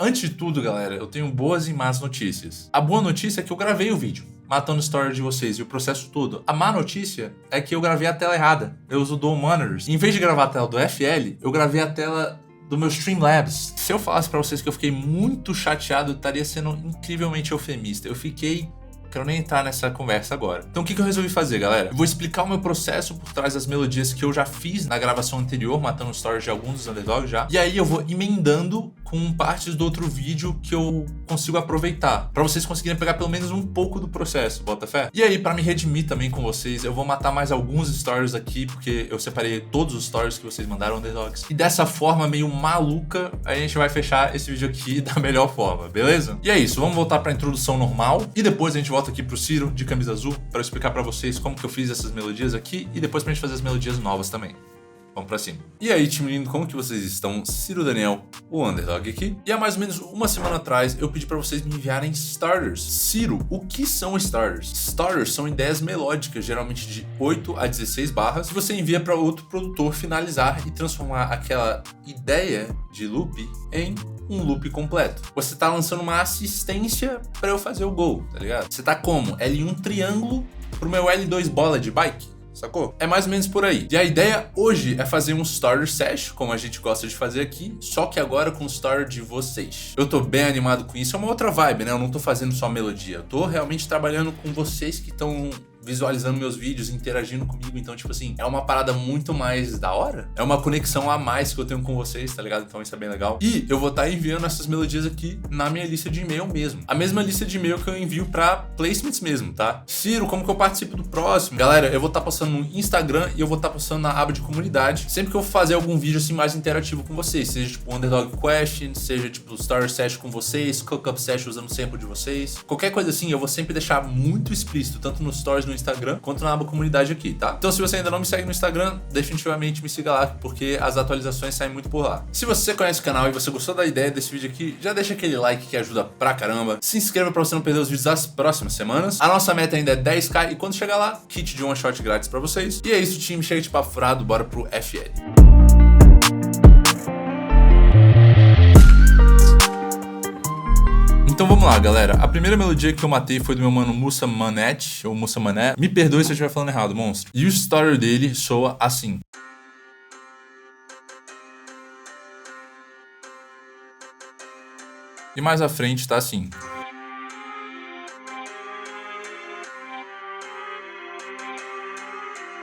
Antes de tudo, galera, eu tenho boas e más notícias. A boa notícia é que eu gravei o vídeo, matando o story de vocês e o processo todo. A má notícia é que eu gravei a tela errada. Eu uso o Dual Monitors. Em vez de gravar a tela do FL, eu gravei a tela do meu Streamlabs. Se eu falasse pra vocês que eu fiquei muito chateado, eu estaria sendo incrivelmente eufemista. Eu fiquei... Quero nem entrar nessa conversa agora. Então o que eu resolvi fazer, galera? Eu vou explicar o meu processo por trás das melodias que eu já fiz na gravação anterior, matando stories de alguns dos underdogs já. E aí eu vou emendando com partes do outro vídeo que eu consigo aproveitar, pra vocês conseguirem pegar pelo menos um pouco do processo, bota fé? E aí, pra me redimir também com vocês, eu vou matar mais alguns stories aqui, porque eu separei todos os stories que vocês mandaram, underdogs. E dessa forma meio maluca, a gente vai fechar esse vídeo aqui da melhor forma, beleza? E é isso, vamos voltar pra introdução normal, e depois a gente volta aqui pro Ciro, de camisa azul, pra eu explicar pra vocês como que eu fiz essas melodias aqui, e depois pra gente fazer as melodias novas também. Vamos pra cima. E aí, time lindo, como que vocês estão? Ciro Daniel, o underdog aqui. E há mais ou menos uma semana atrás, eu pedi pra vocês me enviarem starters. Ciro, o que são starters? Starters são ideias melódicas, geralmente de 8 a 16 barras, que você envia pra outro produtor finalizar e transformar aquela ideia de loop em um loop completo. Você tá lançando uma assistência pra eu fazer o gol, tá ligado? Você tá como? L1 triângulo pro meu L2 bola de bike? Sacou? É mais ou menos por aí. E a ideia hoje é fazer um starter sesh, como a gente gosta de fazer aqui, só que agora com o starter de vocês. Eu tô bem animado com isso, é uma outra vibe, né? Eu não tô fazendo só melodia, eu tô realmente trabalhando com vocês que estão visualizando meus vídeos, interagindo comigo, então, tipo assim, é uma parada muito mais da hora. É uma conexão a mais que eu tenho com vocês, tá ligado? Então isso é bem legal. E eu vou estar enviando essas melodias aqui na minha lista de e-mail mesmo. A mesma lista de e-mail que eu envio pra placements mesmo, tá? Ciro, como que eu participo do próximo? Galera, eu vou estar postando no Instagram e eu vou estar postando na aba de comunidade, sempre que eu for fazer algum vídeo assim mais interativo com vocês, seja tipo Underdog Question, seja tipo Starter Sesh com vocês, Cook-Up Sesh usando o sample de vocês. Qualquer coisa assim, eu vou sempre deixar muito explícito, tanto nos stories no Instagram quanto na aba comunidade aqui, tá? Então se você ainda não me segue no Instagram, definitivamente me siga lá, porque as atualizações saem muito por lá. Se você conhece o canal e você gostou da ideia desse vídeo aqui, já deixa aquele like que ajuda pra caramba. Se inscreva pra você não perder os vídeos das próximas semanas. A nossa meta ainda é 10k e quando chegar lá, kit de one shot grátis pra vocês. E é isso, time, chega de papo furado, bora pro FL. Então vamos lá, galera. A primeira melodia que eu matei foi do meu mano Musa Manet, ou Musa Mané. Me perdoe se eu estiver falando errado, monstro. E o starter dele soa assim. E mais à frente tá assim.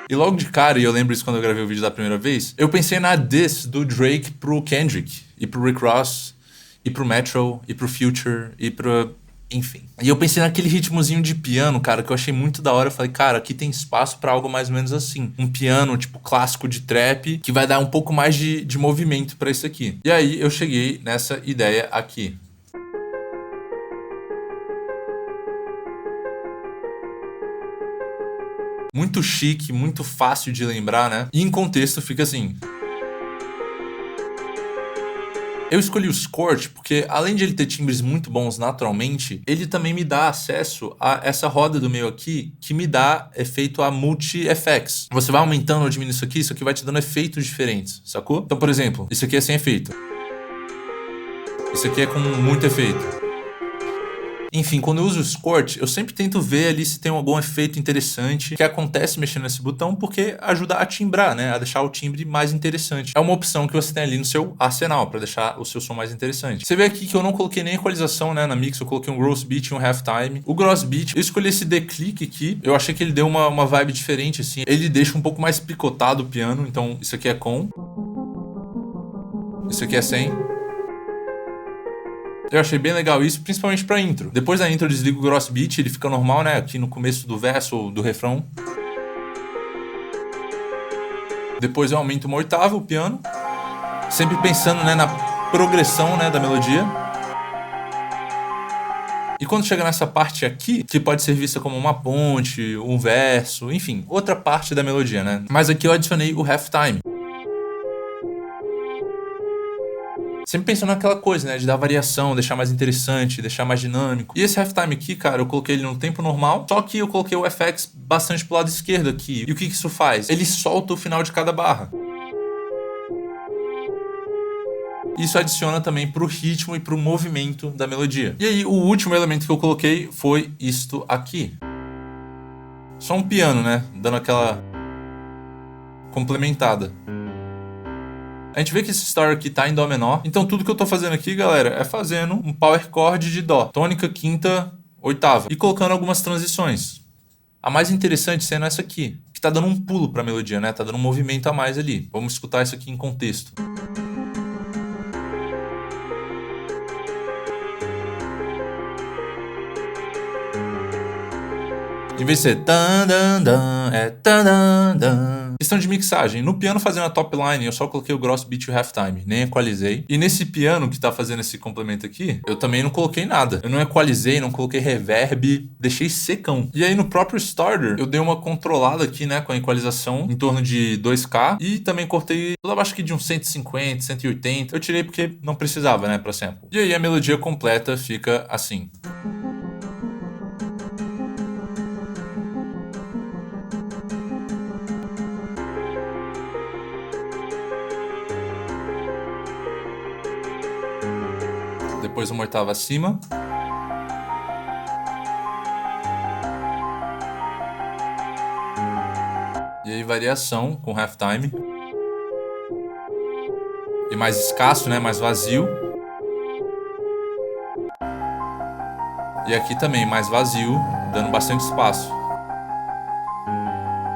E logo de cara, e eu lembro isso quando eu gravei o vídeo da primeira vez, eu pensei na diss do Drake pro Kendrick, e pro Rick Ross, e pro Metro, e pro Future, e pro... enfim. E eu pensei naquele ritmozinho de piano, cara, que eu achei muito da hora. Eu falei, cara, aqui tem espaço pra algo mais ou menos assim. Um piano, tipo, clássico de trap, que vai dar um pouco mais de movimento pra isso aqui. E aí eu cheguei nessa ideia aqui. Muito chique, muito fácil de lembrar, né? E em contexto fica assim. Eu escolhi o Scorch porque, além de ele ter timbres muito bons naturalmente, ele também me dá acesso a essa roda do meio aqui, que me dá efeito a multi-effects. Você vai aumentando ou diminuindo isso aqui vai te dando efeitos diferentes, sacou? Então, por exemplo, isso aqui é sem efeito. Isso aqui é com muito efeito. Enfim, quando eu uso o Scorch, eu sempre tento ver ali se tem algum efeito interessante que acontece mexendo nesse botão, porque ajuda a timbrar, né? A deixar o timbre mais interessante. É uma opção que você tem ali no seu arsenal, para deixar o seu som mais interessante. Você vê aqui que eu não coloquei nem equalização, né, na mix, eu coloquei um Gross Beat e um Halftime. O Gross Beat, eu escolhi esse declick aqui, eu achei que ele deu uma vibe diferente, assim. Ele deixa um pouco mais picotado o piano, então isso aqui é com. Isso aqui é sem. Eu achei bem legal isso, principalmente pra intro. Depois da intro eu desligo o Gross Beat, ele fica normal, né? Aqui no começo do verso ou do refrão. Depois eu aumento uma oitava, o piano. Sempre pensando, né, na progressão, né, da melodia. E quando chega nessa parte aqui, que pode ser vista como uma ponte, um verso, enfim, outra parte da melodia, né? Mas aqui eu adicionei o halftime. Sempre pensando naquela coisa, né, de dar variação, deixar mais interessante, deixar mais dinâmico. E esse halftime aqui, cara, eu coloquei ele no tempo normal, só que eu coloquei o FX bastante pro lado esquerdo aqui. E o que isso faz? Ele solta o final de cada barra. Isso adiciona também pro ritmo e pro movimento da melodia. E aí, o último elemento que eu coloquei foi isto aqui. Só um piano, né? Dando aquela complementada. A gente vê que esse starter aqui tá em Dó menor. Então tudo que eu tô fazendo aqui, galera, é fazendo um power chord de Dó. Tônica, quinta, oitava. E colocando algumas transições. A mais interessante sendo essa aqui, que tá dando um pulo pra melodia, né? Tá dando um movimento a mais ali. Vamos escutar isso aqui em contexto. Em vez de ser tan dan dan, é tan dan dan. Questão de mixagem. No piano fazendo a top line, eu só coloquei o gross beat e o halftime, nem equalizei. E nesse piano que tá fazendo esse complemento aqui, eu também não coloquei nada. Eu não equalizei, não coloquei reverb, deixei secão. E aí no próprio starter, eu dei uma controlada aqui, né, com a equalização em torno de 2K e também cortei tudo abaixo aqui de uns 150, 180. Eu tirei porque não precisava, né, pra sample. E aí a melodia completa fica assim. Depois uma oitava acima. E aí variação com halftime. E mais escasso, né? Mais vazio. E aqui também mais vazio, dando bastante espaço.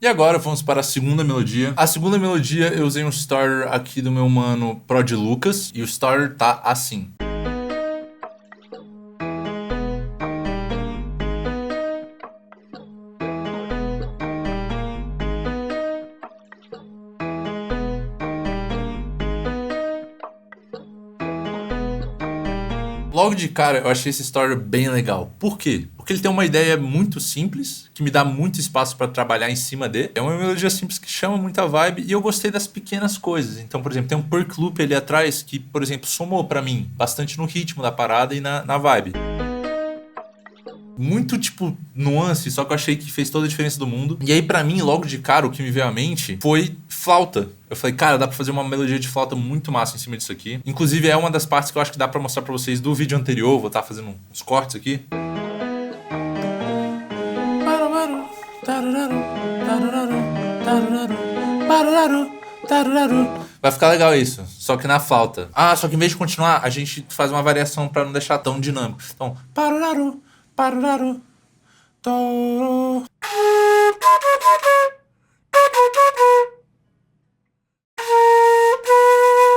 E agora vamos para a segunda melodia. A segunda melodia eu usei um starter aqui do meu mano Prod Lucas. E o starter tá assim. Logo de cara, eu achei esse starter bem legal. Por quê? Porque ele tem uma ideia muito simples, que me dá muito espaço para trabalhar em cima dele. É uma melodia simples que chama muita vibe e eu gostei das pequenas coisas. Então, por exemplo, tem um perk loop ali atrás que, por exemplo, somou para mim bastante no ritmo da parada e na vibe. Muito, tipo, nuance, só que eu achei que fez toda a diferença do mundo. E aí, pra mim, logo de cara, o que me veio à mente foi flauta. Eu falei, cara, dá pra fazer uma melodia de flauta muito massa em cima disso aqui. Inclusive, é uma das partes que eu acho que dá pra mostrar pra vocês do vídeo anterior. Vou estar fazendo uns cortes aqui. Vai ficar legal isso, só que na flauta. Ah, só que em vez de continuar, a gente faz uma variação pra não deixar tão dinâmico. Então, parararu, parararu, toro.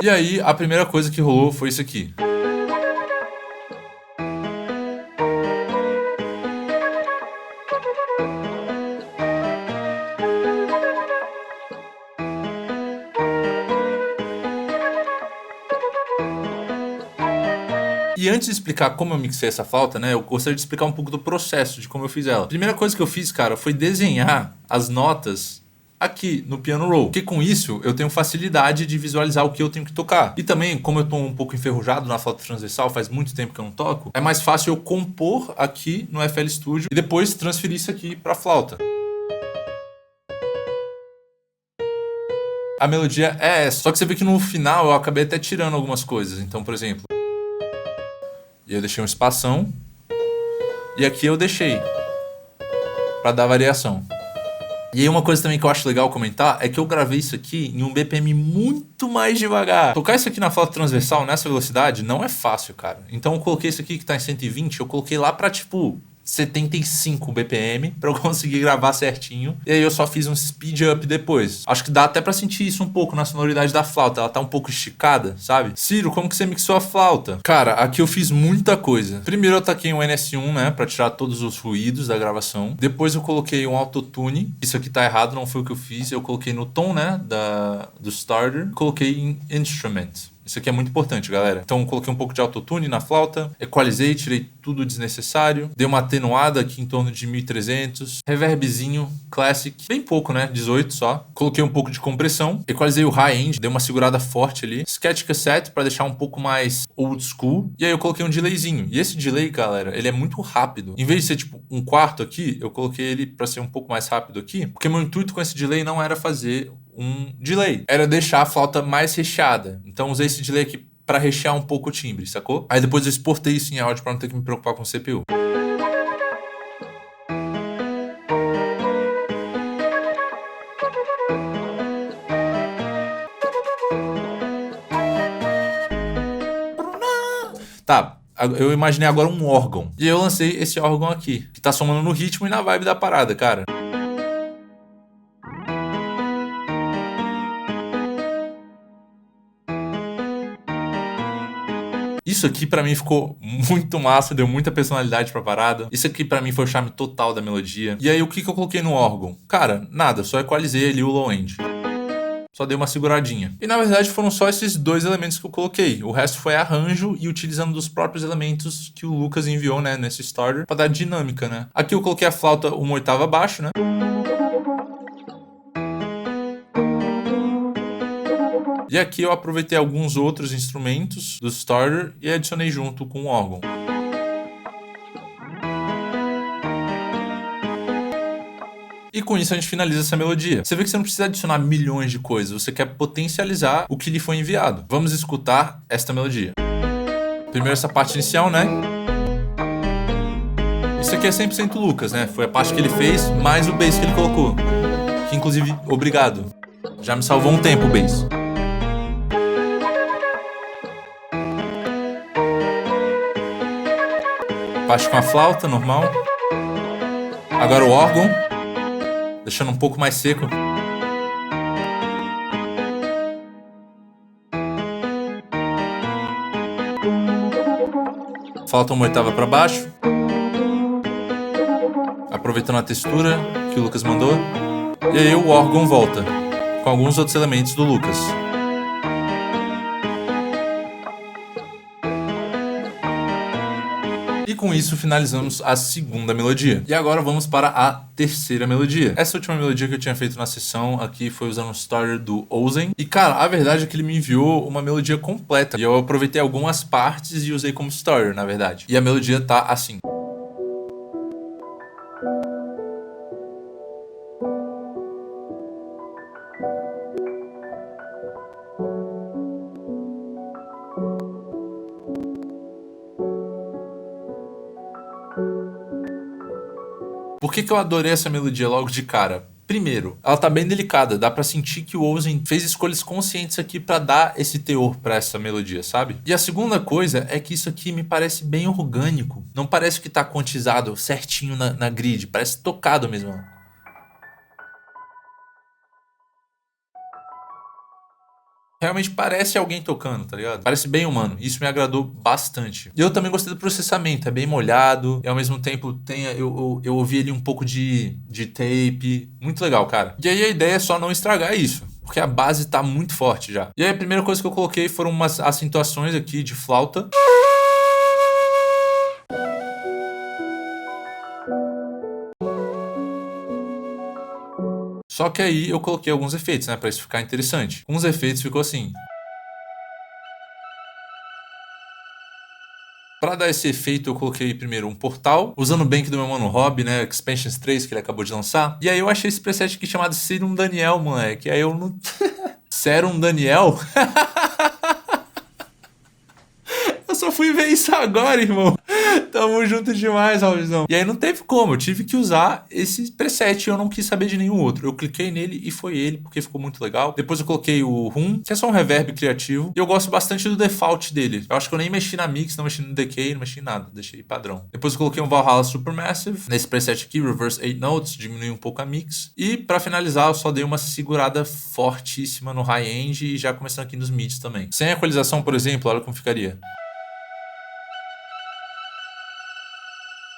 E aí, a primeira coisa que rolou foi isso aqui. E antes de explicar como eu mixei essa flauta, né, eu gostaria de explicar um pouco do processo, de como eu fiz ela. A primeira coisa que eu fiz, cara, foi desenhar as notas aqui no piano roll. Porque com isso eu tenho facilidade de visualizar o que eu tenho que tocar. E também, como eu tô um pouco enferrujado na flauta transversal, faz muito tempo que eu não toco, é mais fácil eu compor aqui no FL Studio e depois transferir isso aqui pra flauta. A melodia é essa. Só que você vê que no final eu acabei até tirando algumas coisas. Então, por exemplo... E eu deixei um espação. E aqui eu deixei pra dar variação. E aí uma coisa também que eu acho legal comentar é que eu gravei isso aqui em um BPM muito mais devagar. Tocar isso aqui na flauta transversal nessa velocidade não é fácil, cara. Então eu coloquei isso aqui que tá em 120, eu coloquei lá pra tipo 75 BPM pra eu conseguir gravar certinho. E aí eu só fiz um speed up depois. Acho que dá até pra sentir isso um pouco na sonoridade da flauta. Ela tá um pouco esticada, sabe? Ciro, como que você mixou a flauta? Cara, aqui eu fiz muita coisa. Primeiro eu taquei um NS1, né? Pra tirar todos os ruídos da gravação. Depois eu coloquei um autotune. Isso aqui tá errado, não foi o que eu fiz. Eu coloquei no tom, né? Do starter. Coloquei em instrument. Isso aqui é muito importante, galera. Então, coloquei um pouco de autotune na flauta, equalizei, tirei tudo desnecessário, dei uma atenuada aqui em torno de 1300, reverbzinho, classic, bem pouco, né? 18 só. Coloquei um pouco de compressão, equalizei o high-end, dei uma segurada forte ali, sketch cassette para deixar um pouco mais old school, e aí eu coloquei um delayzinho. E esse delay, galera, ele é muito rápido. Em vez de ser tipo um quarto aqui, eu coloquei ele para ser um pouco mais rápido aqui, porque meu intuito com esse delay não era fazer um delay, era deixar a flauta mais recheada. Então usei esse delay aqui pra rechear um pouco o timbre, sacou? Aí depois eu exportei isso em áudio pra não ter que me preocupar com o CPU. Tá, eu imaginei agora um órgão. E eu lancei esse órgão aqui, que tá somando no ritmo e na vibe da parada, cara. Isso aqui pra mim ficou muito massa, deu muita personalidade pra parada. Isso aqui pra mim foi o charme total da melodia. E aí o que eu coloquei no órgão? Cara, nada, só equalizei ali o low end. Só dei uma seguradinha. E na verdade foram só esses dois elementos que eu coloquei. O resto foi arranjo e utilizando dos próprios elementos que o Lucas enviou, né, nesse starter, pra dar dinâmica, né. Aqui eu coloquei a flauta uma oitava abaixo, né. E aqui eu aproveitei alguns outros instrumentos do starter e adicionei junto com o órgão. E com isso a gente finaliza essa melodia. Você vê que você não precisa adicionar milhões de coisas, você quer potencializar o que lhe foi enviado. Vamos escutar esta melodia. Primeiro essa parte inicial, né? Isso aqui é 100% Lucas, né? Foi a parte que ele fez, mais o bass que ele colocou. Que inclusive, obrigado. Já me salvou um tempo o bass. Parte com a flauta, normal. Agora o órgão. Deixando um pouco mais seco. Falta uma oitava para baixo. Aproveitando a textura que o Lucas mandou. E aí o órgão volta, com alguns outros elementos do Lucas. E com isso finalizamos a segunda melodia. E agora vamos para a terceira melodia. Essa última melodia que eu tinha feito na sessão aqui foi usando o starter do Ozen. E cara, a verdade é que ele me enviou uma melodia completa. E eu aproveitei algumas partes e usei como starter, na verdade. E a melodia tá assim. Por que eu adorei essa melodia logo de cara? Primeiro, ela tá bem delicada, dá pra sentir que o Ozen fez escolhas conscientes aqui pra dar esse teor pra essa melodia, sabe? E a segunda coisa é que isso aqui me parece bem orgânico. Não parece que tá quantizado certinho na grid, parece tocado mesmo. Realmente parece alguém tocando, tá ligado? Parece bem humano. Isso me agradou bastante. E eu também gostei do processamento. É bem molhado. E ao mesmo tempo tem, eu ouvi ali um pouco de tape. Muito legal, cara. E aí a ideia é só não estragar isso. Porque a base tá muito forte já. E aí a primeira coisa que eu coloquei foram umas acentuações aqui de flauta. Só que aí eu coloquei alguns efeitos, né? Pra isso ficar interessante. Com os efeitos ficou assim. Pra dar esse efeito, eu coloquei primeiro um portal, usando o bank do meu mano Rob, né? Expansions 3, que ele acabou de lançar. E aí eu achei esse preset aqui chamado Serum Daniel, moleque. Aí eu não... Serum Daniel? Eu só fui ver isso agora, irmão. Tamo junto demais, Raulzão. E aí não teve como, eu tive que usar esse preset e eu não quis saber de nenhum outro. Eu cliquei nele e foi ele, porque ficou muito legal. Depois eu coloquei o Hum, que é só um reverb criativo. E eu gosto bastante do default dele. Eu acho que eu nem mexi na mix, não mexi no decay, não mexi em nada. Deixei padrão. Depois eu coloquei um Valhalla Supermassive. Nesse preset aqui, Reverse 8 Notes, diminui um pouco a mix. E pra finalizar, eu só dei uma segurada fortíssima no high-end e já começando aqui nos mids também. Sem equalização, por exemplo, olha como ficaria.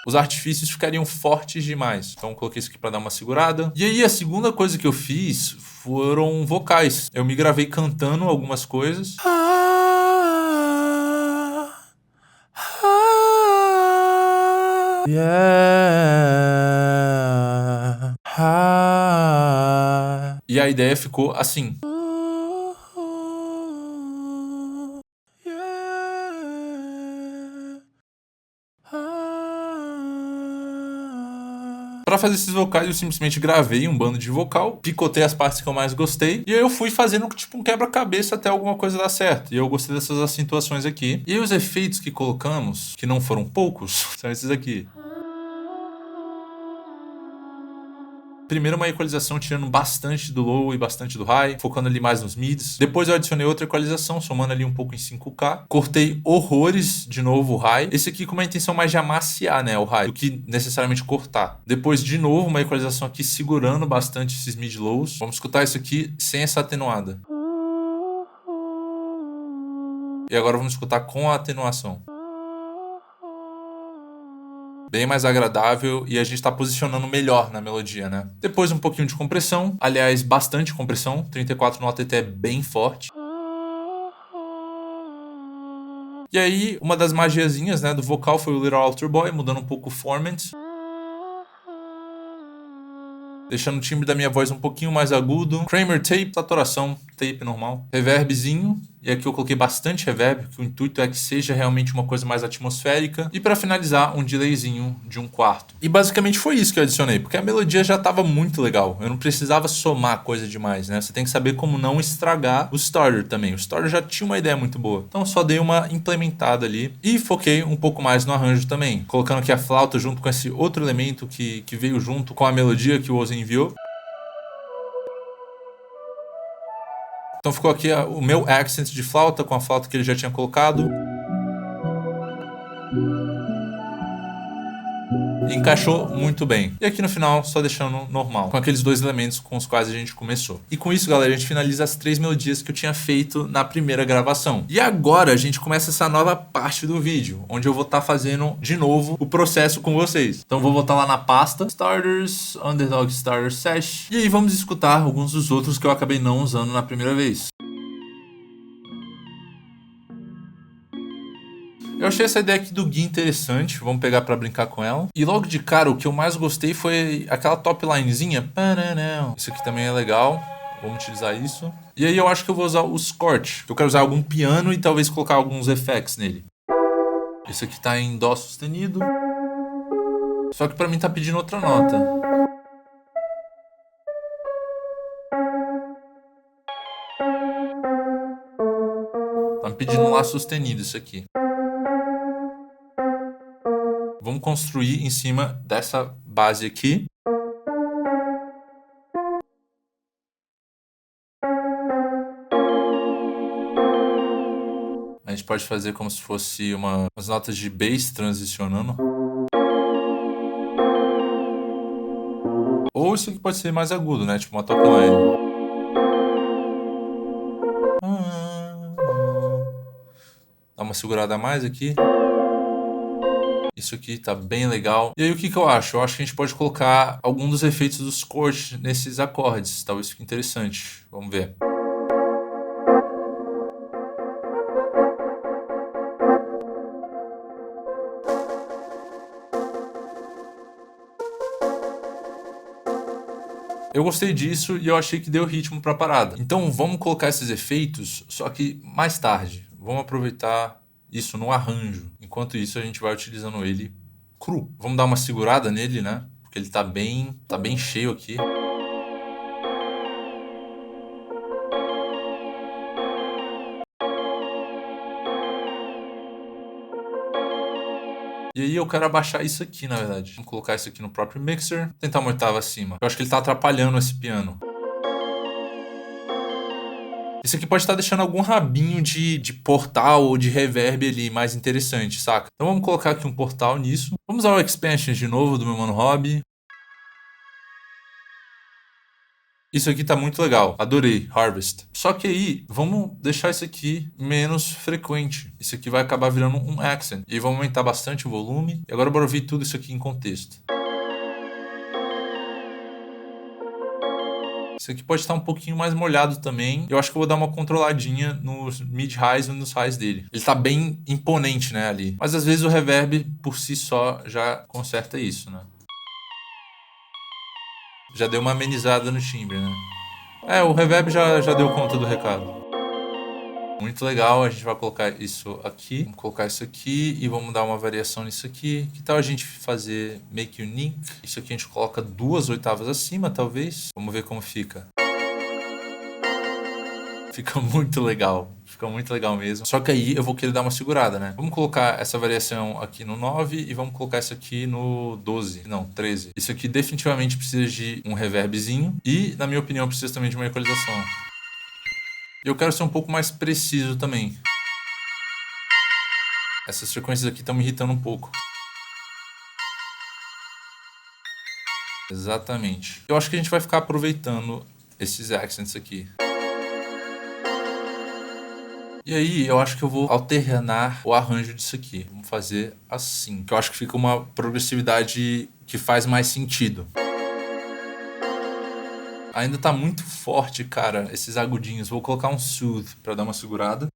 Os artifícios ficariam fortes demais. Então eu coloquei isso aqui pra dar uma segurada. E aí a segunda coisa que eu fiz foram vocais. Eu me gravei cantando algumas coisas. E a ideia ficou assim. Pra Pra fazer esses vocais, eu simplesmente gravei um bando de vocal, picotei as partes que eu mais gostei, e aí eu fui fazendo tipo um quebra-cabeça até alguma coisa dar certo. E eu gostei dessas acentuações aqui. E aí os efeitos que colocamos, que não foram poucos, são esses aqui. Primeiro uma equalização tirando bastante do low e bastante do high, focando ali mais nos mids. Depois eu adicionei outra equalização, somando ali um pouco em 5K. Cortei horrores de novo o high. Esse aqui com uma intenção mais de amaciar, né, o high, do que necessariamente cortar. Depois de novo uma equalização aqui segurando bastante esses mid lows. Vamos escutar isso aqui sem essa atenuada. E agora vamos escutar com a atenuação. Bem mais agradável e a gente tá posicionando melhor na melodia, né? Depois um pouquinho de compressão, aliás, bastante compressão, 34 no ATT é bem forte. E aí, uma das magiazinhas, né, do vocal foi o Little Altar Boy, mudando um pouco o format. Deixando o timbre da minha voz um pouquinho mais agudo. Kramer Tape, saturação, tape normal. Reverbzinho. E aqui eu coloquei bastante reverb, que o intuito é que seja realmente uma coisa mais atmosférica. E para finalizar, um delayzinho de 1/4. E basicamente foi isso que eu adicionei, porque a melodia já estava muito legal. Eu não precisava somar coisa demais, né? Você tem que saber como não estragar o starter também. O starter já tinha uma ideia muito boa. Então só dei uma implementada ali. E foquei um pouco mais no arranjo também. Colocando aqui a flauta junto com esse outro elemento que veio junto com a melodia que o Ozzy enviou. Então ficou aqui o meu accent de flauta com a flauta que ele já tinha colocado. E encaixou muito bem. E aqui no final, só deixando normal, com aqueles dois elementos com os quais a gente começou. E com isso, galera, a gente finaliza as 3 melodias que eu tinha feito na primeira gravação. E agora a gente começa essa nova parte do vídeo, onde eu vou estar fazendo de novo o processo com vocês. Então vou voltar lá na pasta Starters, Underdog Starter Sesh. E aí vamos escutar alguns dos outros que eu acabei não usando na primeira vez. Eu achei essa ideia aqui do Gui interessante, vamos pegar pra brincar com ela. E logo de cara, o que eu mais gostei foi aquela top linezinha. Isso aqui também é legal, vamos utilizar isso. E aí eu acho que eu vou usar o Scorch. Eu quero usar algum piano e talvez colocar alguns effects nele. Esse aqui tá em Dó sustenido. Só que pra mim tá pedindo outra nota. Tá me pedindo Lá sustenido isso aqui. Vamos construir em cima dessa base aqui. A gente pode fazer como se fosse umas notas de bass transicionando. Ou isso aqui pode ser mais agudo, né? Tipo uma top line. Dá uma segurada a mais aqui. Isso aqui tá bem legal. E aí o que eu acho? Eu acho que a gente pode colocar algum dos efeitos dos Scorch nesses acordes. Talvez fique interessante. Vamos ver. Eu gostei disso e eu achei que deu ritmo pra parada. Então vamos colocar esses efeitos, só que mais tarde. Vamos aproveitar isso no arranjo. Enquanto isso a gente vai utilizando ele cru. Vamos dar uma segurada nele, né? Porque ele tá bem cheio aqui. E aí eu quero abaixar isso aqui, na verdade. Vamos colocar isso aqui no próprio mixer. Tentar uma oitava acima. Eu acho que ele tá atrapalhando esse piano. Isso aqui pode estar deixando algum rabinho de portal ou de reverb ali mais interessante, saca? Então vamos colocar aqui um portal nisso. Vamos usar o Expansion de novo do meu mano Rob. Isso aqui tá muito legal. Adorei. Harvest. Só que aí, vamos deixar isso aqui menos frequente. Isso aqui vai acabar virando um accent. E vamos aumentar bastante o volume. E agora bora ouvir tudo isso aqui em contexto. Isso aqui pode estar um pouquinho mais molhado também. Eu acho que eu vou dar uma controladinha nos mid-highs e nos highs dele. Ele tá bem imponente, né, ali. Mas às vezes o reverb por si só já conserta isso, né? Já deu uma amenizada no timbre, né? O reverb já deu conta do recado. Muito legal, a gente vai colocar isso aqui. Vamos colocar isso aqui e vamos dar uma variação nisso aqui. Que tal a gente fazer Make Unique? Isso aqui a gente coloca 2/8 acima, talvez. Vamos ver como fica. Fica muito legal. Fica muito legal mesmo. Só que aí eu vou querer dar uma segurada, né? Vamos colocar essa variação aqui no 9 e vamos colocar isso aqui no 12. Não, 13. Isso aqui definitivamente precisa de um reverbzinho. E, na minha opinião, precisa também de uma equalização. Eu quero ser um pouco mais preciso também. Essas frequências aqui estão me irritando um pouco. Exatamente. Eu acho que a gente vai ficar aproveitando esses accents aqui. E aí, eu acho que eu vou alternar o arranjo disso aqui. Vamos fazer assim. Que eu acho que fica uma progressividade que faz mais sentido. Ainda tá muito forte, cara, esses agudinhos. Vou colocar um soothe pra dar uma segurada.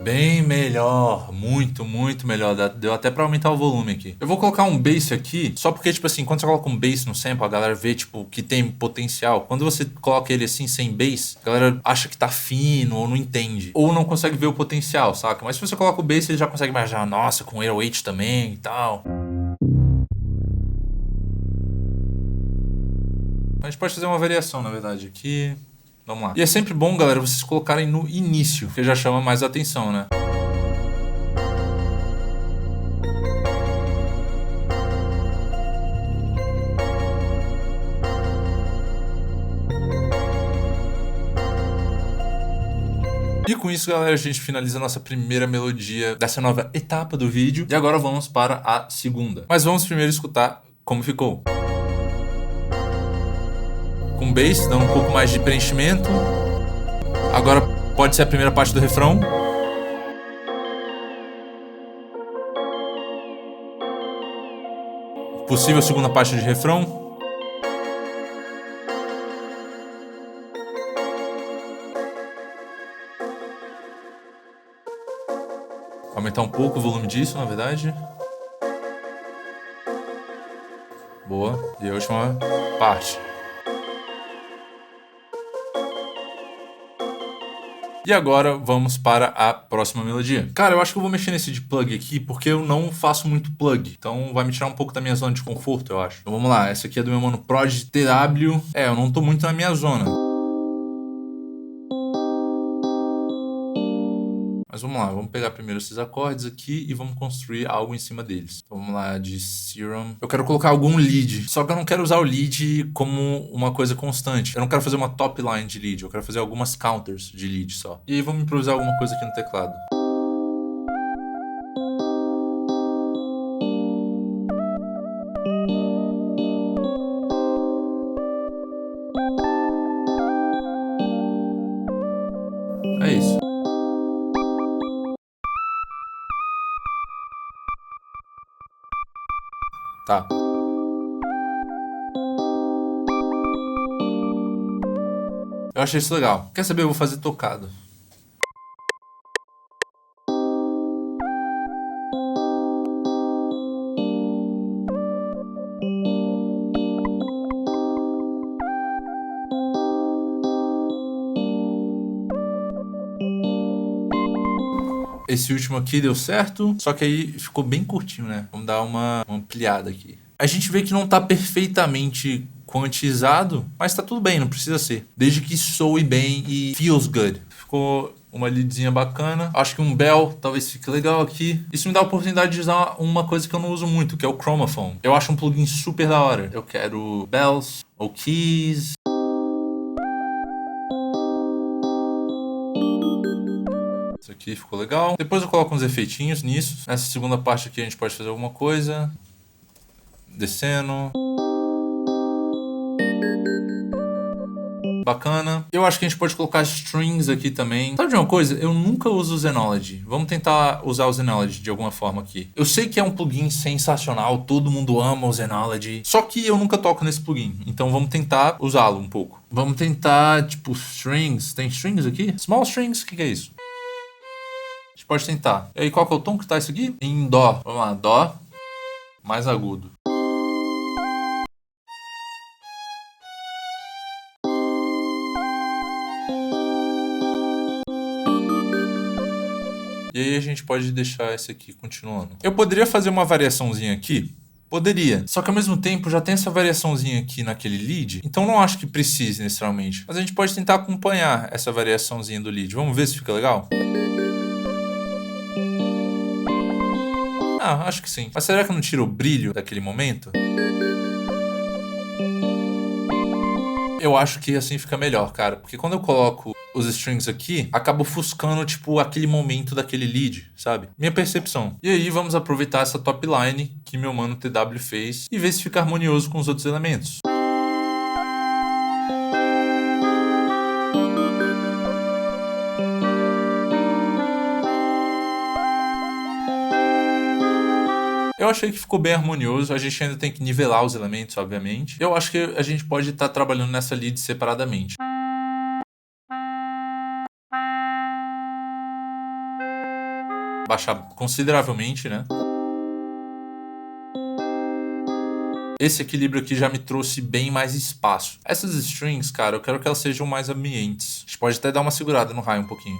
Bem melhor, muito, muito melhor. Deu até pra aumentar o volume aqui. Eu vou colocar um bass aqui, só porque, tipo assim, quando você coloca um bass no sample, a galera vê, tipo, que tem potencial. Quando você coloca ele assim, sem bass, a galera acha que tá fino ou não entende. Ou não consegue ver o potencial, saca? Mas se você coloca o bass, ele já consegue imaginar, nossa, com 808 também e tal. A gente pode fazer uma variação, na verdade, aqui. Vamos lá. E é sempre bom, galera, vocês colocarem no início, que já chama mais atenção, né? E com isso, galera, a gente finaliza a nossa primeira melodia dessa nova etapa do vídeo. E agora vamos para a segunda. Mas vamos primeiro escutar como ficou. Com bass, dando um pouco mais de preenchimento. Agora pode ser a primeira parte do refrão. Possível segunda parte de refrão. Aumentar um pouco o volume disso, na verdade. Boa. E a última parte. E agora vamos para a próxima melodia. Cara, eu acho que eu vou mexer nesse de plug aqui porque eu não faço muito plug. Então vai me tirar um pouco da minha zona de conforto, eu acho. Então vamos lá, essa aqui é do meu mano Prod TW. Eu não tô muito na minha zona. Mas vamos lá, vamos pegar primeiro esses acordes aqui e vamos construir algo em cima deles. Então, vamos lá, de Serum. Eu quero colocar algum lead, só que eu não quero usar o lead como uma coisa constante. Eu não quero fazer uma top line de lead, eu quero fazer algumas counters de lead só. E aí vamos improvisar alguma coisa aqui no teclado. É isso. Tá. Eu achei isso legal. Quer saber? Eu vou fazer tocado. Esse último aqui deu certo, só que aí ficou bem curtinho, né? Vamos dar uma ampliada aqui. A gente vê que não tá perfeitamente quantizado, mas tá tudo bem, não precisa ser. Desde que soe bem e feels good. Ficou uma leadzinha bacana. Acho que um bell talvez fique legal aqui. Isso me dá a oportunidade de usar uma coisa que eu não uso muito, que é o Chromaphone. Eu acho um plugin super da hora. Eu quero bells ou keys. Isso aqui ficou legal. Depois eu coloco uns efeitinhos nisso. Nessa segunda parte aqui a gente pode fazer alguma coisa. Descendo. Bacana. Eu acho que a gente pode colocar strings aqui também. Sabe de uma coisa? Eu nunca uso o Zenology. Vamos tentar usar o Zenology de alguma forma aqui. Eu sei que é um plugin sensacional. Todo mundo ama o Zenology. Só que eu nunca toco nesse plugin. Então vamos tentar usá-lo um pouco. Vamos tentar, tipo, strings. Tem strings aqui? Small strings? O que é isso? A gente pode tentar. E aí, qual que é o tom que tá isso aqui? Em dó. Vamos lá, dó mais agudo. E aí a gente pode deixar esse aqui continuando. Eu poderia fazer uma variaçãozinha aqui? Poderia. Só que ao mesmo tempo já tem essa variaçãozinha aqui naquele lead. Então não acho que precise necessariamente. Mas a gente pode tentar acompanhar essa variaçãozinha do lead. Vamos ver se fica legal? Ah, acho que sim. Mas será que não tira o brilho daquele momento? Eu acho que assim fica melhor, cara. Porque quando eu coloco os strings aqui, acaba ofuscando, tipo, aquele momento daquele lead, sabe? Minha percepção. E aí, vamos aproveitar essa top line que meu mano TW fez e ver se fica harmonioso com os outros elementos. Eu achei que ficou bem harmonioso, a gente ainda tem que nivelar os elementos, obviamente. Eu acho que a gente pode estar trabalhando nessa lead separadamente. Baixar consideravelmente, né? Esse equilíbrio aqui já me trouxe bem mais espaço. Essas strings, cara, eu quero que elas sejam mais ambientes. A gente pode até dar uma segurada no high um pouquinho.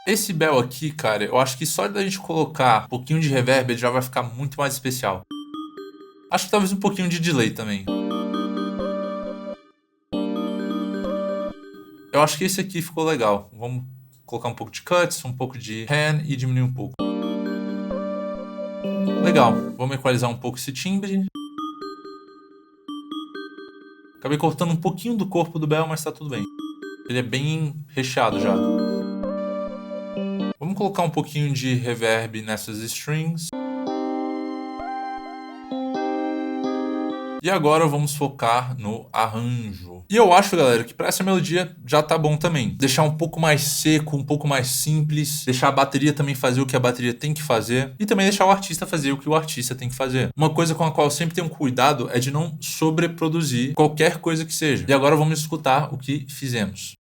Esse bell aqui, cara, eu acho que só da gente colocar um pouquinho de reverb ele já vai ficar muito mais especial. Acho que talvez um pouquinho de delay também. Eu acho que esse aqui ficou legal. Vamos colocar um pouco de cuts, um pouco de pan e diminuir um pouco. Legal. Vamos equalizar um pouco esse timbre. Acabei cortando um pouquinho do corpo do bell, mas tá tudo bem. Ele é bem recheado já. Vamos colocar um pouquinho de reverb nessas strings. E agora vamos focar no arranjo. E eu acho, galera, que para essa melodia já tá bom também. Deixar um pouco mais seco, um pouco mais simples. Deixar a bateria também fazer o que a bateria tem que fazer. E também deixar o artista fazer o que o artista tem que fazer. Uma coisa com a qual eu sempre tenho cuidado é de não sobreproduzir qualquer coisa que seja. E agora vamos escutar o que fizemos.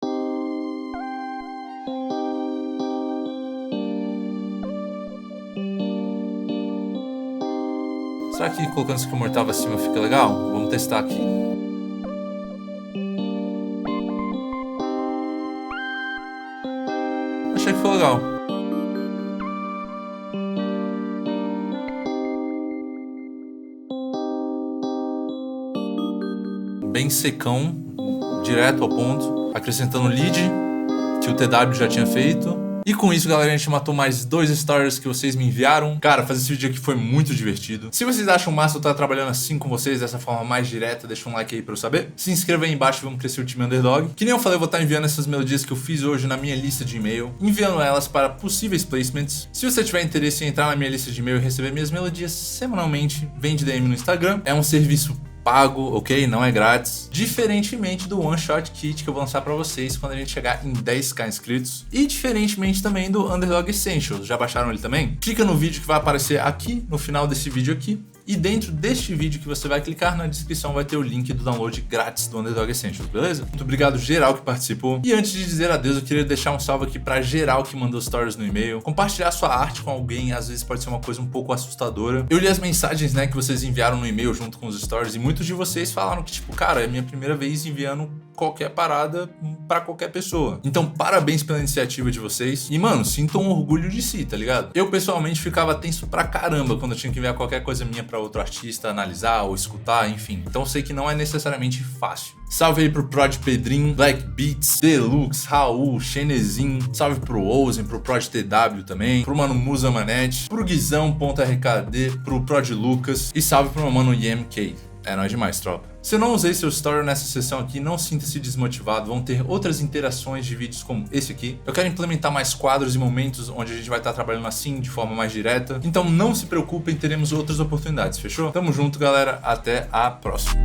Será que colocando isso aqui uma oitava acima fica legal? Vamos testar aqui. Achei que ficou legal. Bem secão, direto ao ponto. Acrescentando lead, que o TW já tinha feito. E com isso, galera, a gente matou mais 2 stars que vocês me enviaram. Cara, fazer esse vídeo aqui foi muito divertido. Se vocês acham massa eu estar trabalhando assim com vocês, dessa forma mais direta, deixa um like aí pra eu saber. Se inscreva aí embaixo e vamos crescer o time Underdog. Que nem eu falei, eu vou estar enviando essas melodias que eu fiz hoje na minha lista de e-mail, enviando elas para possíveis placements. Se você tiver interesse em entrar na minha lista de e-mail e receber minhas melodias semanalmente, vem de DM no Instagram. É um serviço pago, ok? Não é grátis. Diferentemente do One Shot Kit que eu vou lançar pra vocês quando a gente chegar em 10k inscritos. E diferentemente também do Underdog Essentials. Já baixaram ele também? Clica no vídeo que vai aparecer aqui, no final desse vídeo aqui. E dentro deste vídeo que você vai clicar, na descrição vai ter o link do download grátis do Underdog Essentials, beleza? Muito obrigado geral que participou. E antes de dizer adeus, eu queria deixar um salve aqui pra geral que mandou stories no e-mail. Compartilhar sua arte com alguém, às vezes pode ser uma coisa um pouco assustadora. Eu li as mensagens, né, que vocês enviaram no e-mail junto com os stories e muitos de vocês falaram que, tipo, cara, é minha primeira vez enviando qualquer parada pra qualquer pessoa. Então, parabéns pela iniciativa de vocês. E, mano, sintam um orgulho de si, tá ligado? Eu, pessoalmente, ficava tenso pra caramba quando eu tinha que enviar qualquer coisa minha pra outro artista analisar ou escutar, enfim. Então, eu sei que não é necessariamente fácil. Salve aí pro Prod Pedrinho, Black Beats, Deluxe, Raul, Xenezin. Salve pro Ozen, pro Prod TW também. Pro mano Musa Manete, pro Guizão.rkd, pro Prod Lucas. E salve pro meu mano YMK. É nóis demais, tropa. Se eu não usei seu story nessa sessão aqui, não sinta-se desmotivado. Vão ter outras interações de vídeos como esse aqui. Eu quero implementar mais quadros e momentos onde a gente vai estar trabalhando assim, de forma mais direta. Então não se preocupem, teremos outras oportunidades, fechou? Tamo junto, galera. Até a próxima.